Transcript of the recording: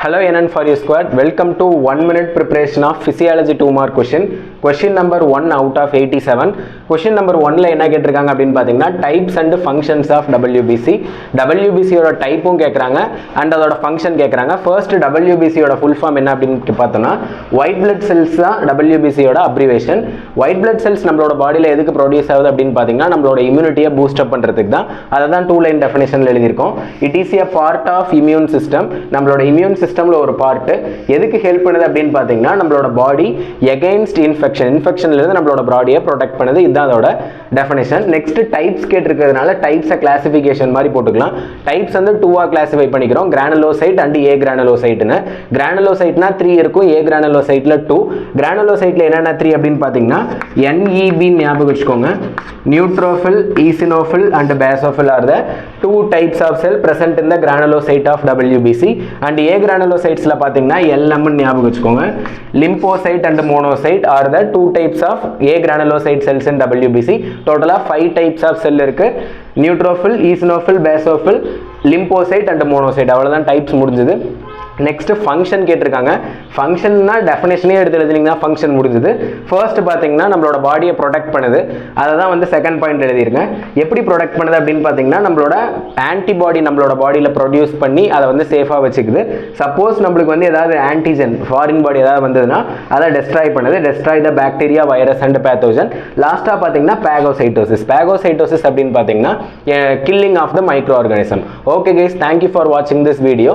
Hello NN for you squad. Welcome to 1 minute preparation of physiology 2 mark question. Question number 1 out of 87. Question number 1 ல என்ன கேட்டிருக்காங்க அப்படின்னு பார்த்தீங்கன்னா types and functions of WBC. WBC யோட டைப்பும் கேட்குறாங்க and அதோட function கேட்குறாங்க. ஃபர்ஸ்ட் WBC யோட ஃபுல் ஃபார்ம் என்ன அப்படின்னு பார்த்தோம்னா ஒயிட் பிளட் செல்ஸ் தான் WBC யோட அப்ரிவேஷன். ஒயிட் பிளட் செல்ஸ் நம்மளோட பாடியில் எதுக்கு ப்ரொடியூஸ் ஆகுது அப்படின்னு பார்த்தீங்கன்னா நம்மளோட இம்யூனிட்டியை பூஸ்ட் அப் பண்ணுறதுக்கு தான். அதை தான் 2 லைன் டெஃபினேஷனில் எழுதியிருக்கோம். It is a part of immune system. நம்மளோட இம்யூன் சிஸ்டம்ல ஒரு பார்ட் எதுக்கு ஹெல்ப் பண்ணுது அப்படின்னு பார்த்தீங்கன்னா நம்மளோட பாடி எகைன்ஸ்ட் இன்ஃபெக்ஷன்ல இருந்து நம்மளோட பாடியை ப்ரொடெக்ட் பண்ணுது. இதுதான் அதோட டெஃபினேஷன். நெக்ஸ்ட் டைப்ஸ் கேட்டிருக்கிறதுனால டைப்ஸை கிளாசிஃபிகேஷன் மாதிரி போட்டுக்கலாம். டைப்ஸ் வந்து 2ஆ கிளாசிஃபை பண்ணிக்கிறோம், கிரானுலோசைட் அண்ட் ஏ கிரானுலோசைட்னு. கிரானுலோசைட்னா 3 இருக்கும், ஏ கிரானுலோசைட்ல 2. கிரானுலோசைட்ல என்னென்ன 3 அப்படின்னு பார்த்தீங்கன்னா NEB ஞாபகம் வச்சுக்கோங்க. Neutrophil, ஈசினோஃபில் and பேசோஃபில் R the 2 types of cell present in the granulocyte of WBC. and A granulocytesல பார்த்தீங்கன்னா LM ஞாபகம் வச்சுக்கோங்க. lymphocyte and monocyte are the 2 types of A granulocyte cells in WBC. டோட்டலா 5 types of cell இருக்கு. Neutrophil, ஈசினோஃபில், பேசோஃபில், lymphocyte and monocyte. அவ்வளவுதான் types முடிஞ்சது. Next function கேட்டிருக்காங்க. ஃபங்க்ஷன்னா டெஃபினேஷனே எடுத்து எழுதினீங்கன்னா ஃபங்க்ஷன் முடிஞ்சது. ஃபர்ஸ்ட் பார்த்தீங்கன்னா நம்மளோட பாடியை ப்ரொடெக்ட் பண்ணுது. அதை தான் வந்து செகண்ட் பாயிண்ட் எழுதியிருக்கேன். எப்படி ப்ரொடெக்ட் பண்ணுது அப்படின்னு பார்த்தீங்கன்னா நம்மளோட ஆன்டிபாடி நம்மளோட பாடியில் ப்ரொடியூஸ் பண்ணி அதை வந்து சேஃபாக வச்சுக்குது. சப்போஸ் நம்மளுக்கு வந்து ஏதாவது ஆன்டிஜன் ஃபாரின் பாடி ஏதாவது வந்ததுன்னா அதை டெஸ்ட்ராய் பண்ணுது. Destroy the bacteria, virus and pathogen. லாஸ்ட்டாக பார்த்தீங்கன்னா பாகோசைட்டோசிஸ். பாகோசைட்டோசிஸ் அப்படின்னு பார்த்தீங்கன்னா killing of the micro organism. Okay guys, thank you for வாட்சிங் திஸ் வீடியோ.